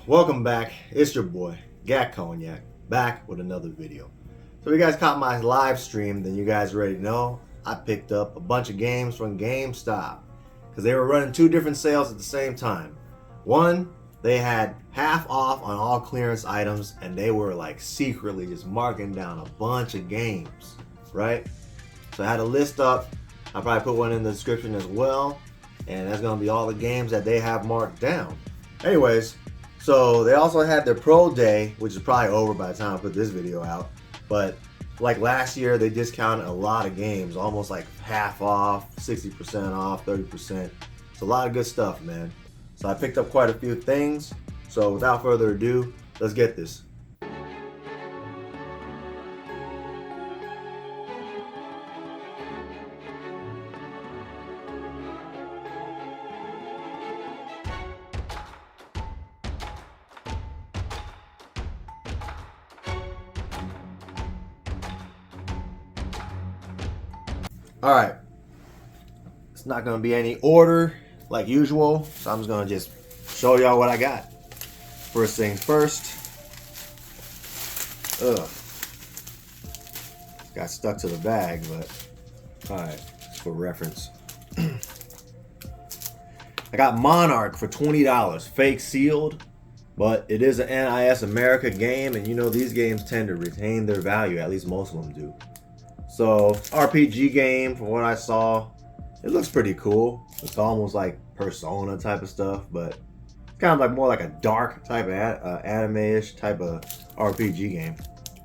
Welcome back. It's your boy, Gackt Cognac, back with another video. So if you guys caught my live stream, then you guys already know I picked up a bunch of games from Gamestop because they were running two different sales at the same time. One, they had half off on all clearance items and they were like secretly just marking down a bunch of games, right? So I had a list up. I'll probably put one in the description as well, and that's going to be all the games that they have marked down. Anyways, so they also had their Pro Day, which is probably over by the time I put this video out. But like last year, they discounted a lot of games, almost like half off, 60% off, 30%. It's a lot of good stuff, man. So I picked up quite a few things. So without further ado, let's get this. All right, it's not gonna be any order like usual, so I'm just gonna show y'all what I got. First things first. Got stuck to the bag, but all right, for reference. I got Monarch for $20, fake sealed, but it is an NIS America game, and you know these games tend to retain their value, at least most of them do. So, RPG game, from what I saw, it looks pretty cool. It's almost like Persona type of stuff, but it's kind of like more like a dark type of anime-ish type of RPG game.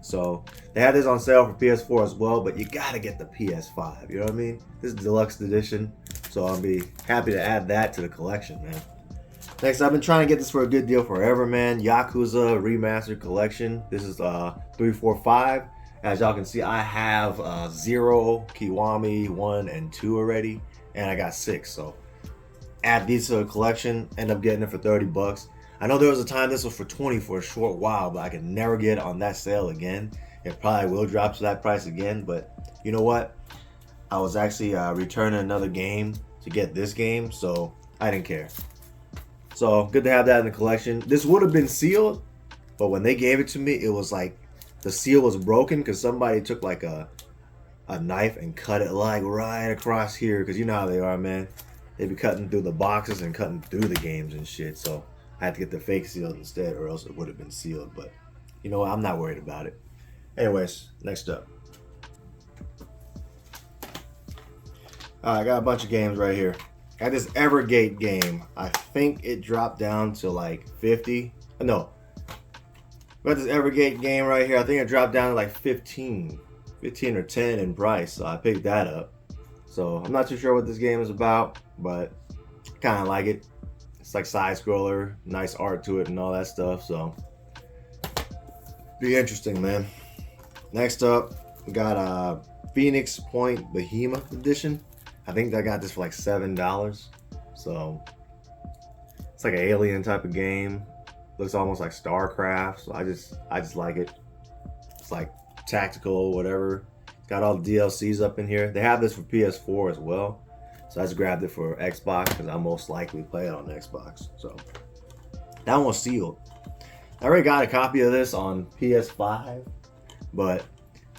So, they had this on sale for PS4 as well, but you gotta get the PS5, you know what I mean? This is deluxe edition, so I'll be happy to add that to the collection, man. Next, I've been trying to get this for a good deal forever, man. Yakuza Remastered Collection. This is 345. As y'all can see, I have 0, Kiwami 1 and 2 already, and I got 6. So add these to the collection, end up getting it for 30 bucks. I know there was a time this was for 20 for a short while, but I could never get it on that sale again. It probably will drop to that price again, but you know what? I was actually returning another game to get this game, so I didn't care. So good to have that in the collection. This would have been sealed, but when they gave it to me, it was like the seal was broken because somebody took like a knife and cut it like right across here, because you know how they are, man. They be cutting through the boxes and cutting through the games and shit. So I had to get the fake sealed instead, or else it would have been sealed. But you know what? I'm not worried about it. Anyways, next up. I got a bunch of games right here. I got this Evergate game. I think it dropped down to like 50. No. Got this Evergate game right here. I think it dropped down to like 15 or 10 in price. So I picked that up. So I'm not too sure what this game is about, but kind of like it. It's like side scroller, nice art to it and all that stuff. So be interesting, man. Next up, we got Phoenix Point Behemoth Edition. I think I got this for like $7. So it's like an alien type of game. Looks almost like StarCraft, so I just like it. It's like tactical, whatever. Got all the DLCs up in here. They have this for PS4 as well, so I just grabbed it for Xbox because I'll most likely play it on Xbox. So that one was sealed. I already got a copy of this on PS5, but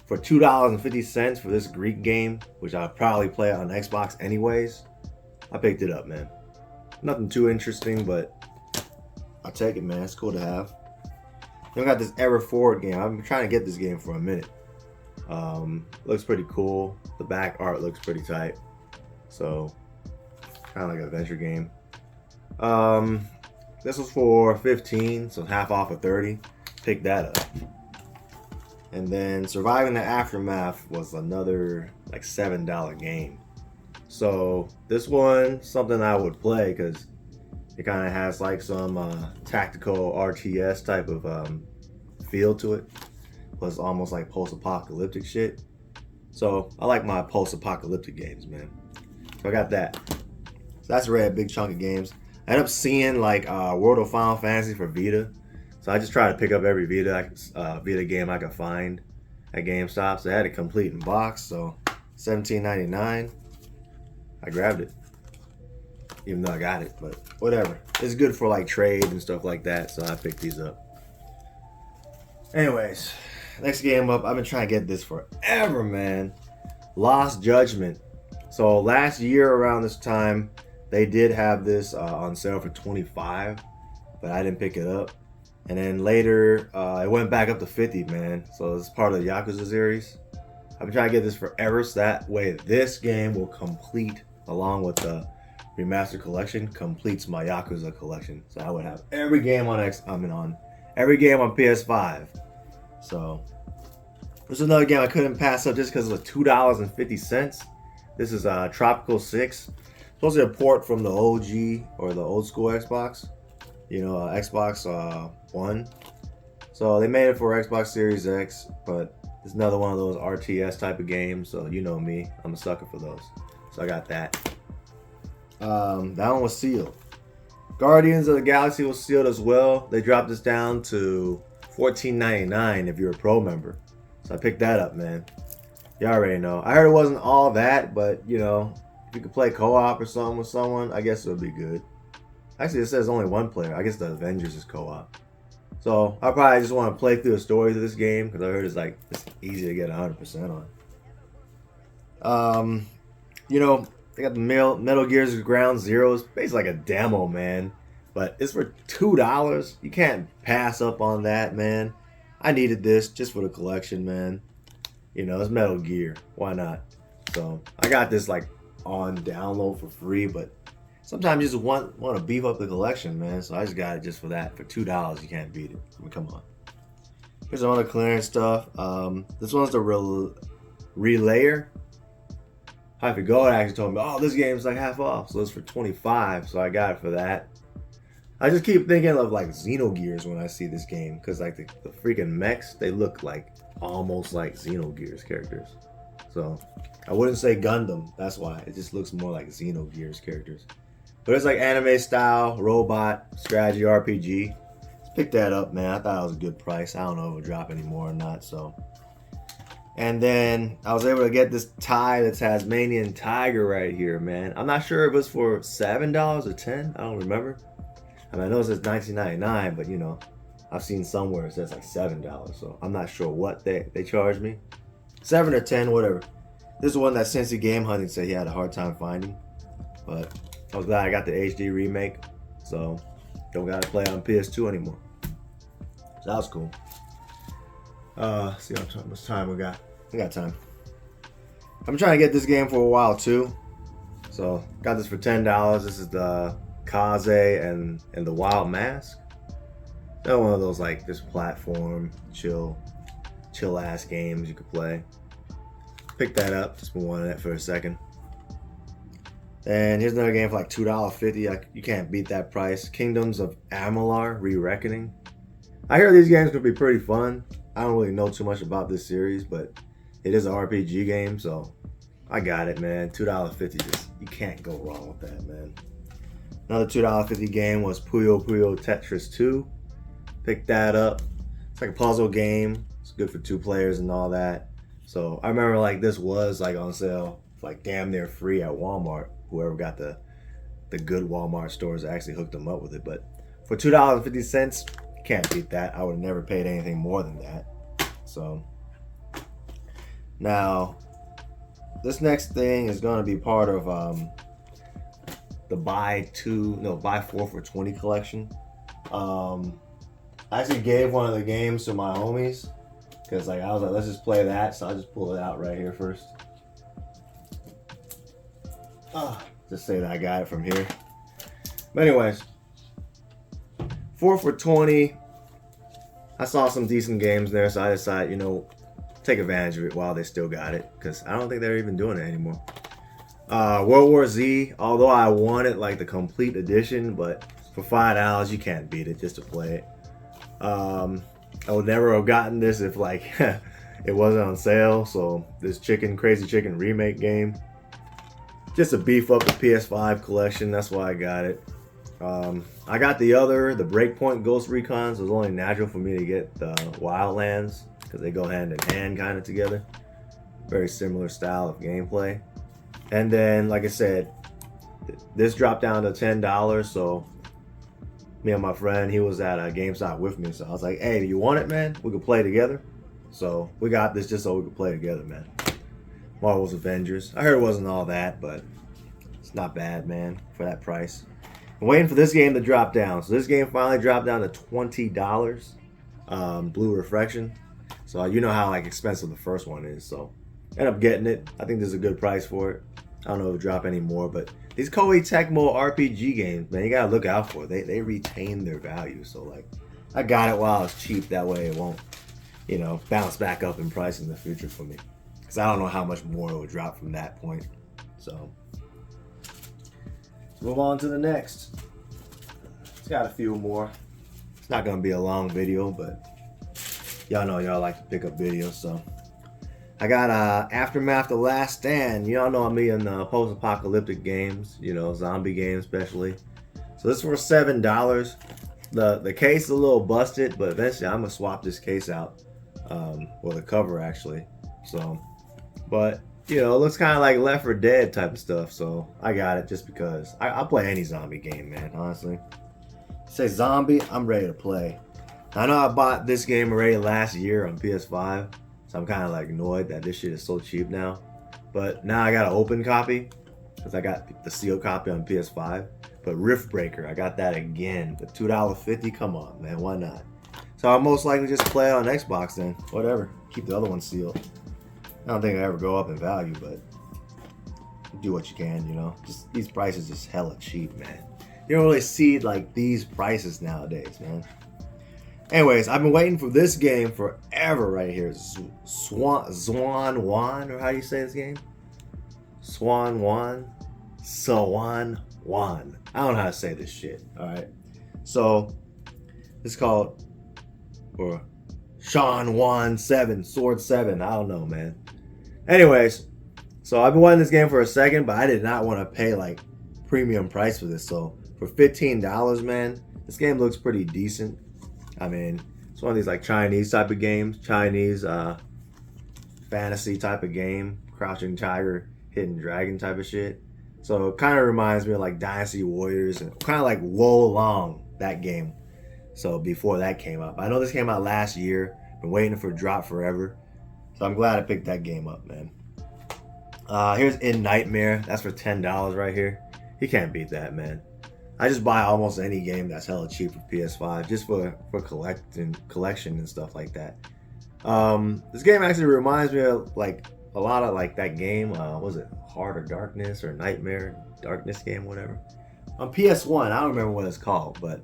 for $2.50 for this Greek game, which I'll probably play on Xbox anyways, I picked it up, man. Nothing too interesting, but I'll take it, man. It's cool to have. Then we got this Ever Forward game. I've been trying to get this game for a minute. Looks pretty cool. The back art looks pretty tight. So, kind of like an adventure game. This was for 15, so half off of 30. Pick that up. And then Surviving the Aftermath was another like $7 game. So this one, something I would play because it kind of has like some tactical RTS type of feel to it. Plus almost like post-apocalyptic shit. So I like my post-apocalyptic games, man. So I got that. So that's already a big chunk of games. I ended up seeing like World of Final Fantasy for Vita. So I just try to pick up every Vita game I could find at GameStop. So I had it complete in box. So $17.99. I grabbed it. even though I got it, but whatever. It's good for like trade and stuff like that, so I picked these up. Anyways, next game up, I've been trying to get this forever, man. Lost Judgment. So last year around this time, they did have this on sale for $25, but I didn't pick it up. And then later, it went back up to $50, man. So it's part of the Yakuza series. I've been trying to get this forever, so that way this game will complete, along with the remastered collection, completes my Yakuza collection. So I would have every game on every game on PS5. So there's another game I couldn't pass up just because it was $2.50. This is Tropical 6. Supposed to be a port from the OG or the old school Xbox. You know, Xbox One. So they made it for Xbox Series X, but it's another one of those RTS type of games. So you know me, I'm a sucker for those. So I got that. That one was sealed. Guardians of the Galaxy was sealed as well. They dropped this down to $14.99 if you're a pro member. So I picked that up, man. You already know. I heard it wasn't all that, but you know, if you could play co-op or something with someone, I guess it would be good. Actually, it says only one player. I guess the Avengers is co-op. So I probably just want to play through the stories of this game because I heard it's easy to get 100% on. You know, they got the Metal Gear's Ground Zeroes, basically like a demo, man. But it's for $2. You can't pass up on that, man. I needed this just for the collection, man. You know, it's Metal Gear. Why not? So I got this like on download for free, but sometimes you just want to beef up the collection, man. So I just got it just for that. For $2, you can't beat it. I mean, come on. Here's some other clearance stuff. This one's the Relayer. Hyper Gold actually told me, oh, this game's like half off. So it's for $25. So I got it for that. I just keep thinking of like Xenogears when I see this game. Because like the freaking mechs, they look like almost like Xenogears characters. So I wouldn't say Gundam. That's why. It just looks more like Xenogears characters. But it's like anime style, robot, strategy, RPG. Let's pick that up, man. I thought it was a good price. I don't know if it would drop anymore or not. So, and then I was able to get this tie, the Tasmanian Tiger right here, man. I'm not sure if it was for $7 or $10. I don't remember. I mean, I know it says $19.99, but you know, I've seen somewhere it says like $7. So I'm not sure what they charged me. 7 or 10, whatever. This is one that Cincy Game Hunting said he had a hard time finding. But I was glad I got the HD remake. So don't gotta play on PS2 anymore. So that was cool. See how much time we got. We got time. I'm trying to get this game for a while too. So got this for $10. This is the Kaze and the Wild Mask. They're one of those like this platform chill ass games you could play. Pick that up. Just been wanting that for a second. And here's another game for like $2.50. You can't beat that price. Kingdoms of Amalur: Re-Reckoning. I hear these games could be pretty fun. I don't really know too much about this series, but it is an RPG game, so I got it, man. $2.50. Just you can't go wrong with that, man. Another $2.50 game was Puyo Puyo Tetris 2. Picked that up. It's like a puzzle game. It's good for 2 players and all that. So I remember like this was like on sale, like damn near free at Walmart. Whoever got the good Walmart stores actually hooked them up with it. But for $2.50, can't beat that. I would have never paid anything more than that. So now this next thing is going to be part of the buy 4 for $20 collection. I actually gave one of the games to my homies because like I was like, let's just play that. So I just pull it out right here first. Just say that I got it from here. But anyways, 4 for $20. I saw some decent games there, so I decided, you know, take advantage of it while they still got it, because I don't think they're even doing it anymore. World War Z, although I wanted like the complete edition, but for $5 you can't beat it just to play it. I would never have gotten this if like it wasn't on sale. So this Crazy Chicken remake game, just to beef up the PS5 collection, that's why I got it. I got the Breakpoint Ghost Recon, so it's only natural for me to get the Wildlands because they go hand in hand kind of together. Very similar style of gameplay. And then, like I said, This dropped down to $10, so me and my friend, he was at a GameStop with me, so I was like, hey, do you want it, man? We could play together. So we got this just so we could play together, man. Marvel's Avengers. I heard it wasn't all that, but it's not bad, man, for that price. I'm waiting for this game to drop down. So this game finally dropped down to $20. Blue Reflection. So you know how like expensive the first one is. So end up getting it. I think there's a good price for it. I don't know if it'll drop any more, but these Koei Tecmo RPG games, man, you gotta look out for it. They retain their value. So like, I got it while it's cheap. That way it won't, you know, bounce back up in price in the future for me. Because I don't know how much more it will drop from that point. So let's move on to the next. It's got a few more. It's not gonna be a long video, but y'all know y'all like to pick up videos, so. I got Aftermath The Last Stand. Y'all know me in post-apocalyptic games, you know, zombie games especially. So this is for $7. The case is a little busted, but eventually I'm gonna swap this case out. Well, the cover actually. So, but you know, it looks kind of like Left 4 Dead type of stuff. So I got it just because I'll play any zombie game, man. Honestly, say zombie, I'm ready to play. I know I bought this game already last year on PS5. So I'm kind of like annoyed that this shit is so cheap now. But now I got an open copy because I got the sealed copy on PS5. But Rift Breaker, I got that again. The $2.50, come on, man, why not? So I'll most likely just play it on Xbox then. Whatever, keep the other one sealed. I don't think I ever go up in value, but do what you can, you know. Just these prices just hella cheap, man. You don't really see like these prices nowadays, man. Anyways, I've been waiting for this game forever right here. Swan Wan, or how do you say this game? Swan Wan? Swan Wan. I don't know how to say this shit, alright? So, it's called, or Sean Wan 7, Sword 7, I don't know, man. Anyways, so I've been wanting this game for a second, but I did not want to pay like premium price for this. So, for $15, man, this game looks pretty decent. I mean, it's one of these like Chinese type of games, Chinese fantasy type of game, Crouching Tiger, Hidden Dragon type of shit. So it kind of reminds me of like Dynasty Warriors and kind of like Wo Long, that game. So before that came out. I know this came out last year. Been waiting for it to drop forever. So I'm glad I picked that game up, man. Here's In Nightmare. That's for $10 right here. You can't beat that, man. I just buy almost any game that's hella cheap for PS5 just for collection and stuff like that. This game actually reminds me of like a lot of like that game. Was it Heart of Darkness or Nightmare Darkness game, whatever? On PS1, I don't remember what it's called, but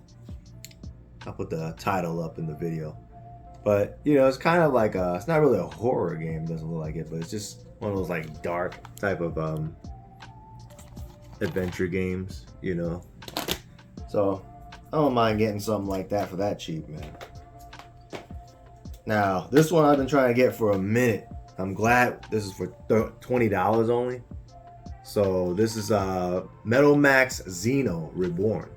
I'll put the title up in the video. But you know, it's kind of like it's not really a horror game. It doesn't look like it, but it's just one of those like dark type of adventure games, you know. So I don't mind getting something like that for that cheap, man. Now this one I've been trying to get for a minute. I'm glad this is for $20 only. So this is Metal Max Xeno Reborn.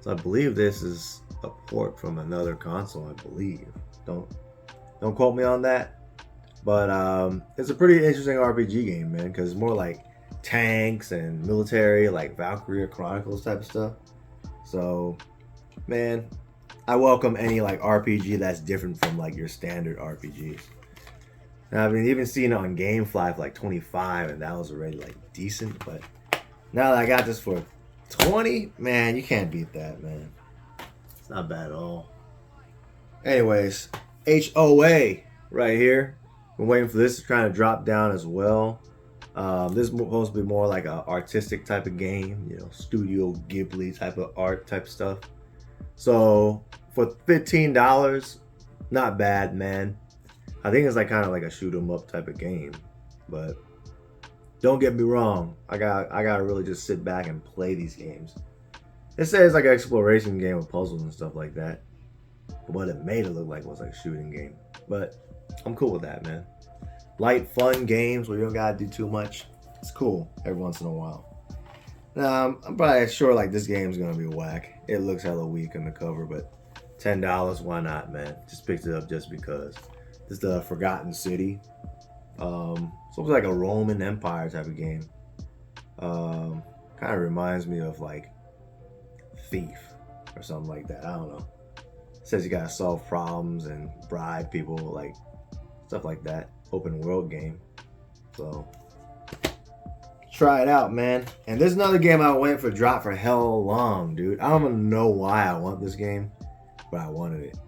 So I believe this is a port from another console, I believe. Don't quote me on that. But it's a pretty interesting RPG game, man, because it's more like tanks and military, like Valkyria Chronicles type of stuff. So, man, I welcome any like RPG that's different from like your standard RPGs. And I've been even seeing it on GameFly for like 25, and that was already like decent. But now that I got this for 20, man, you can't beat that, man. It's not bad at all. Anyways, HOA right here. Been waiting for this to try to drop down as well. This is supposed to be more like an artistic type of game, you know, Studio Ghibli type of art type stuff. So for $15, not bad, man. I think it's like kind of like a shoot 'em up type of game, but don't get me wrong. I gotta really just sit back and play these games. It says like an exploration game with puzzles and stuff like that, but what it made it look like was like a shooting game. But I'm cool with that, man. Light, fun games where you don't gotta do too much. It's cool every once in a while. Now, I'm probably sure like this game's gonna be whack. It looks hella weak on the cover, but $10, why not, man? Just picked it up just because. This is the Forgotten City. So it's like a Roman Empire type of game. Kind of reminds me of like Thief or something like that. I don't know. It says you gotta solve problems and bribe people, like stuff like that. Open world game. So try it out, man. And there's another game I went for drop for hell long, dude. I don't even know why I want this game, but I wanted it.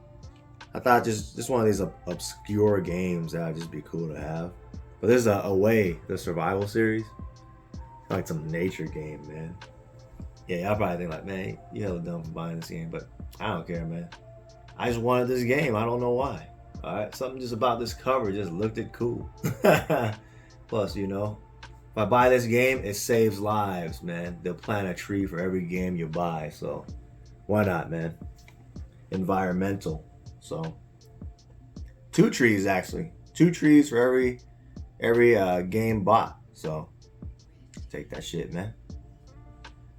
I thought just one of these obscure games that would just be cool to have. But there's a Away, the survival series. Like some nature game, man. Yeah, I'll probably think like, man, you hella dumb for buying this game, but I don't care, man. I just wanted this game. I don't know why. All right, something just about this cover just looked it cool. Plus, you know, if I buy this game, it saves lives, man. They'll plant a tree for every game you buy, so why not, man? Environmental. So 2 trees actually. 2 trees for every game bought. So take that shit, man.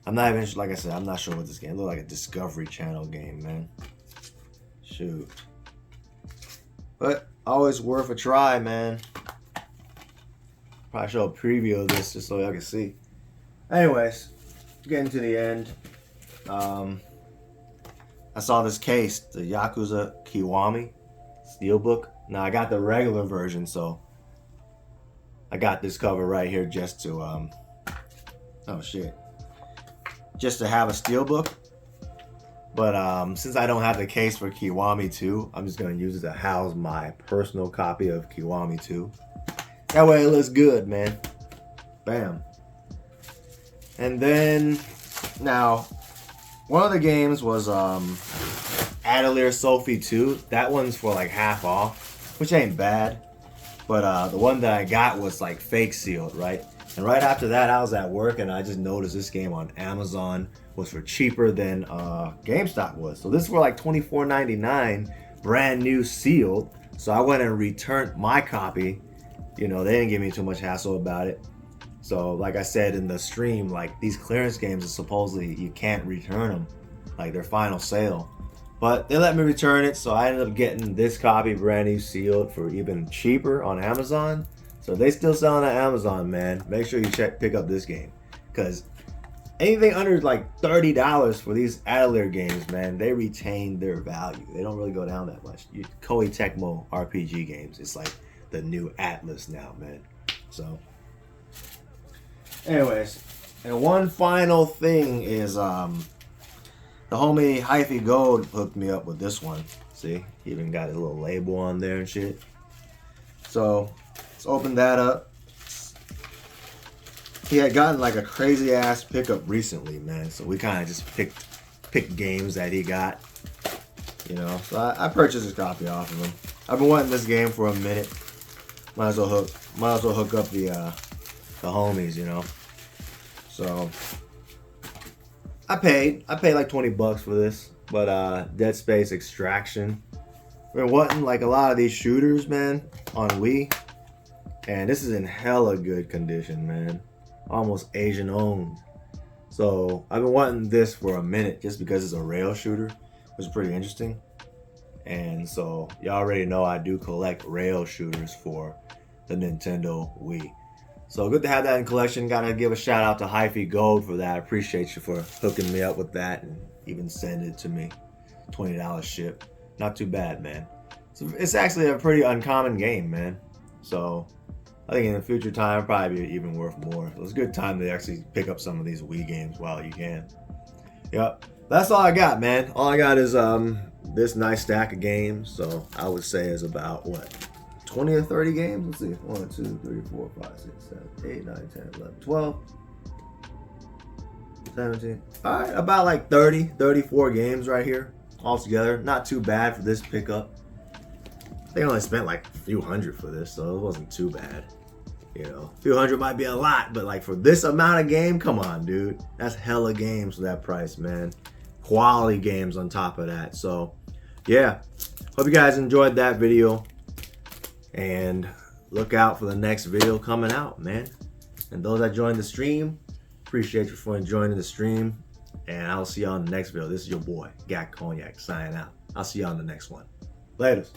I'm not even, like I said, I'm not sure what this game looks like. A Discovery Channel game, man. Shoot. But always worth a try, man. Probably show a preview of this just so y'all can see. Anyways, getting to the end. I saw this case, the Yakuza Kiwami Steelbook. Now I got the regular version, so I got this cover right here just to oh shit. Just to have a steelbook. But since I don't have the case for Kiwami 2, I'm just gonna use it to house my personal copy of Kiwami 2. That way it looks good, man. Bam. And then now one of the games was Atelier Sophie 2. That one's for like half off, which ain't bad. But the one that I got was like fake sealed, right? And right after that, I was at work and I just noticed this game on Amazon was for cheaper than GameStop was. So this is for like $24.99, brand new sealed. So I went and returned my copy. You know, they didn't give me too much hassle about it. So like I said in the stream, like these clearance games are supposedly you can't return them, like their final sale. But they let me return it, so I ended up getting this copy brand new sealed for even cheaper on Amazon. So they still selling on Amazon, man. Make sure you pick up this game, because anything under like $30 for these Atelier games, man, they retain their value. They don't really go down that much. Koei Tecmo RPG games, it's like the new Atlas now, man. So anyways, and one final thing is the homie Hyphy Gold hooked me up with this one. See, he even got his little label on there and shit. So let's open that up. He had gotten like a crazy ass pickup recently, man. So we kind of just picked games that he got, you know. So I purchased his copy off of him. I've been wanting this game for a minute. Might as well hook up the homies, you know. So I paid like $20 for this, but Dead Space Extraction. We're wanting like a lot of these shooters, man, on Wii, and this is in hella good condition, man. Almost Asian owned. So I've been wanting this for a minute just because it's a rail shooter, which is pretty interesting. And so you already know I do collect rail shooters for the Nintendo Wii. So good to have that in collection. Gotta give a shout out to Hyphy Gold for that. I appreciate you for hooking me up with that and even send it to me. $20 ship. Not too bad, man. So it's actually a pretty uncommon game, man. So I think in the future time, it'll probably be even worth more. So it's a good time to actually pick up some of these Wii games while you can. Yep. That's all I got, man. All I got is this nice stack of games. So I would say is about what? 20 or 30 games? Let's see. 1, 2, 3, 4, 5, 6, 7, 8, 9, 10, 11, 12, 17. All right, about like 34 games right here altogether. Not too bad for this pickup. I think I only spent like a few hundred for this, so it wasn't too bad. You know, a few hundred might be a lot, but like for this amount of game, come on, dude. That's hella games for that price, man. Quality games on top of that. So, yeah. Hope you guys enjoyed that video. And look out for the next video coming out, man. And those that joined the stream, appreciate you for joining the stream. And I'll see you on the next video. This is your boy, Gackt Cognac, signing out. I'll see you on the next one. Laters.